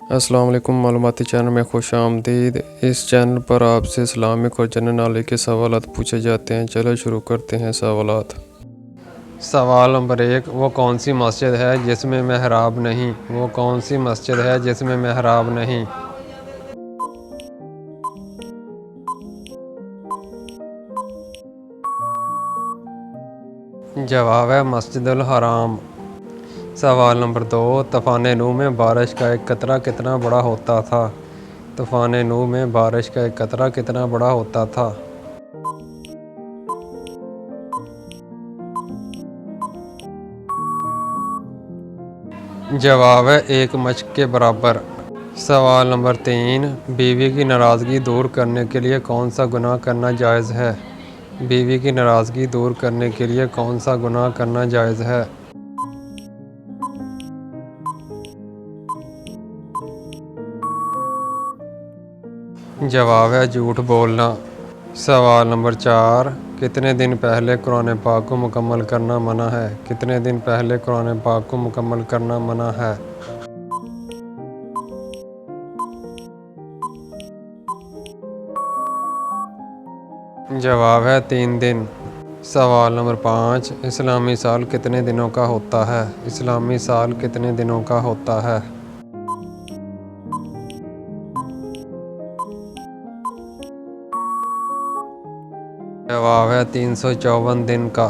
अस्सलाम वालेकुम। मालूमाती चैनल में खुश आमदीद। इस चैनल पर आपसे इस्लामिक और जनरल नॉलेज के सवालात पूछे जाते हैं। चलो शुरू करते हैं सवालात। सवाल नंबर 1, वो कौन सी मस्जिद है जिसमें मेहराब नहीं? वो कौन सी मस्जिद है जिसमें मेहराब नहीं? जवाब है मस्जिदुल हराम। सवाल नंबर 2, तूफ़ान नूह में बारिश का एक कतरा कितना बड़ा होता था? तूफ़ान नूह में बारिश का एक कतरा कितना बड़ा होता था? जवाब है 1 मश्क के बराबर। सवाल नंबर 3, बीवी की नाराज़गी दूर करने के लिए कौन सा गुनाह करना जायज़ है? बीवी की नाराज़गी दूर करने के लिए कौन सा गुनाह करना जायज़ है? जवाब है झूठ बोलना। सवाल नंबर 4, कितने दिन पहले कुरान पाक को मुकम्मल करना मना है? कितने दिन पहले कुरान पाक को मुकम्मल करना मना है? जवाब है 3 दिन। सवाल नंबर 5, इस्लामी साल कितने दिनों का होता है? इस्लामी साल कितने दिनों का होता है? जवाब है 354 दिन का।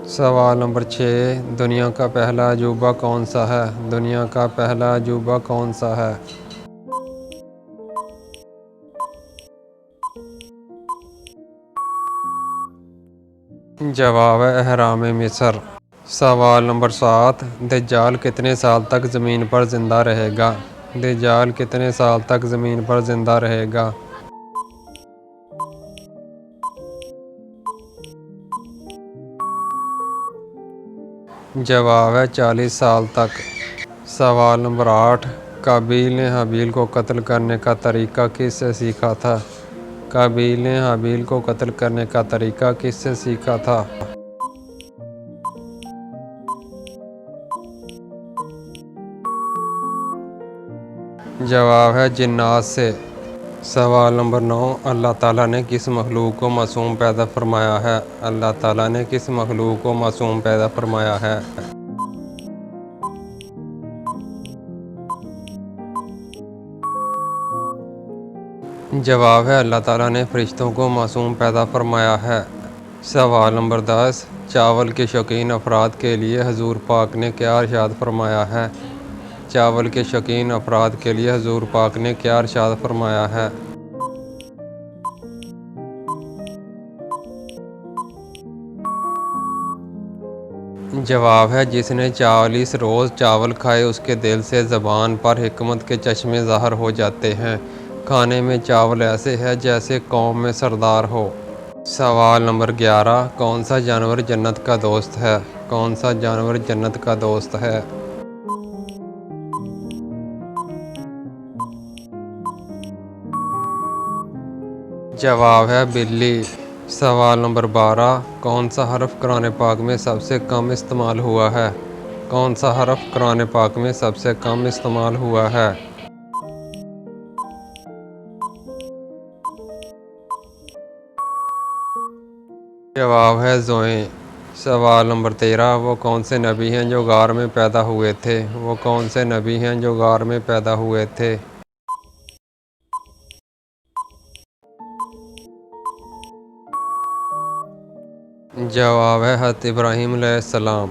सवाल नंबर 6, दुनिया का पहला अजूबा कौन सा है? दुनिया का पहला अजूबा कौन सा है? जवाब है अहराम मिस्र। सवाल नंबर 7, दज्जाल कितने साल तक ज़मीन पर ज़िंदा रहेगा? दज्जाल कितने साल तक ज़मीन पर ज़िंदा रहेगा? जवाब है 40 साल तक। सवाल नंबर 8, काबील ने हाबील को कत्ल करने का तरीका किससे सीखा था? काबील ने हाबील को कत्ल करने का तरीका किससे सीखा था? जवाब है जिन्नात से। सवाल नंबर 9, अल्लाह ताला ने किस मखलूक को मासूम पैदा फरमाया है? अल्लाह ताला ने किस मखलूक को मासूम पैदा फरमाया है? जवाब है अल्लाह ताला ने फरिश्तों को मासूम पैदा फरमाया है। सवाल नंबर 10, चावल के शौकीन अफराद के लिए हजूर पाक ने क्या इरशाद फरमाया है? चावल के शौकीन अफराद के लिए हजूर पाक ने क्या इरशाद फरमाया है? जवाब है जिसने 40 रोज़ चावल खाए उसके दिल से ज़बान पर हिकमत के चश्मे ज़ाहिर हो जाते हैं। खाने में चावल ऐसे है जैसे कौम में सरदार हो। सवाल नंबर 11, कौन सा जानवर जन्नत का दोस्त है? कौन सा जानवर जन्नत का दोस्त है? जवाब है बिल्ली। सवाल नंबर 12, कौन सा हरफ कुरान पाक में सबसे कम इस्तेमाल हुआ है? कौन सा हरफ कुरान पाक में सबसे कम इस्तेमाल हुआ है? जवाब है ज़ोए। सवाल नंबर 13, वो कौन से नबी हैं जो गार में पैदा हुए थे? वो कौन से नबी हैं जो गार में पैदा हुए थे? जवाब है हज़रत इब्राहीम अलैहिस्सलाम।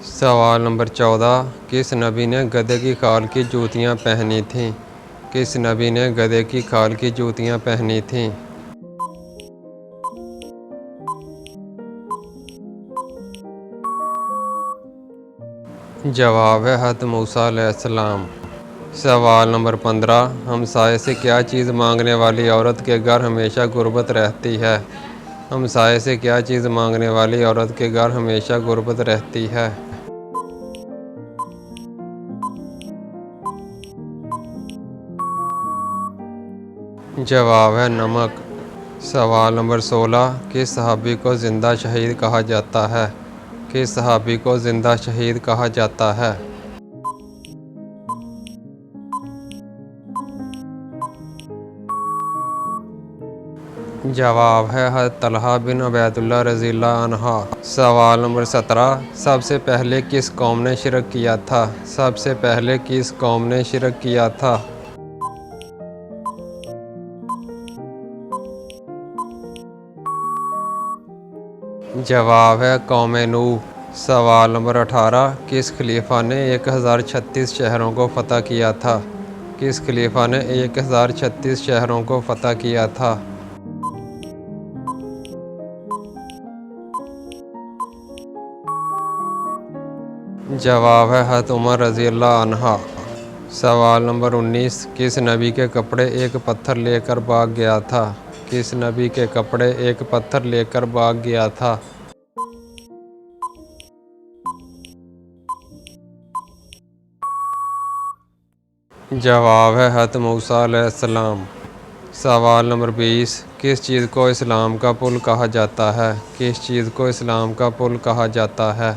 सवाल नंबर 14, किस नबी ने गधे की खाल की जूतियाँ पहनी थीं? किस नबी ने गधे की खाल की जूतियाँ पहनी थीं? जवाब है हज़रत मूसा अलैहिस्सलाम। सवाल नंबर 15, हमसाये से क्या चीज़ मांगने वाली औरत के घर हमेशा गुर्बत रहती है? हमसाये से क्या चीज़ मांगने वाली औरत के घर हमेशा गुर्बत रहती है? जवाब है नमक। सवाल नंबर 16, किस सहाबी को ज़िंदा शहीद कहा जाता है? किस सहाबी को ज़िंदा शहीद कहा जाता है? जवाब है हज़रत तलहा बिन उबैदुल्लाह रज़ियल्लाहु अन्हा। सवाल नंबर 17, सबसे पहले किस कौम ने शिरक किया था? सबसे पहले किस कौम ने शिरक किया था? जवाब है कौम नूह। सवाल नंबर 18, किस खलीफा ने 1036 शहरों को फ़तह किया था? किस खलीफा ने 1036 शहरों को फ़तह किया था? जवाब है हज़रत उमर रज़ियल्लाहु अन्हा। सवाल नंबर 19, किस नबी के कपड़े एक पत्थर लेकर भाग गया था? किस नबी के कपड़े एक पत्थर लेकर भाग गया था? जवाब है हज़रत मूसा अलैहिस्सलाम। सवाल नंबर 20, किस चीज़ को इस्लाम का पुल कहा जाता है? किस चीज़ को इस्लाम का पुल कहा जाता है?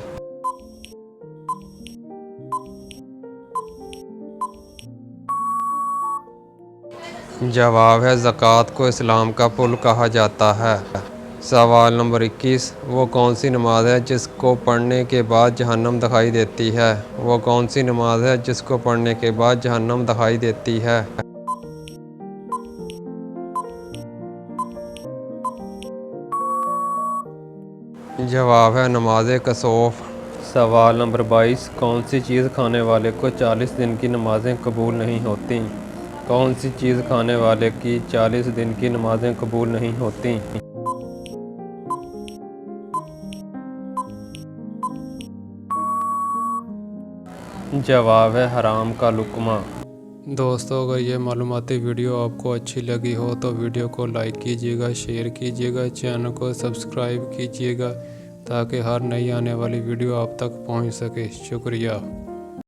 जवाब है ज़कात को इस्लाम का पुल कहा जाता है। सवाल नंबर 21, वो कौन सी नमाज है जिसको पढ़ने के बाद जहन्नम दिखाई देती है? वो कौन सी नमाज है जिसको पढ़ने के बाद जहन्नम दिखाई देती है? जवाब है नमाज कसौफ। सवाल नंबर 22, कौन सी चीज़ खाने वाले को 40 दिन की नमाज़ें कबूल नहीं होती? कौन सी चीज़ खाने वाले की 40 दिन की नमाज़ें कबूल नहीं होती? जवाब है हराम का लुक़मा। दोस्तों, अगर ये मालूमाती वीडियो आपको अच्छी लगी हो तो वीडियो को लाइक कीजिएगा, शेयर कीजिएगा, चैनल को सब्सक्राइब कीजिएगा ताकि हर नई आने वाली वीडियो आप तक पहुंच सके। शुक्रिया।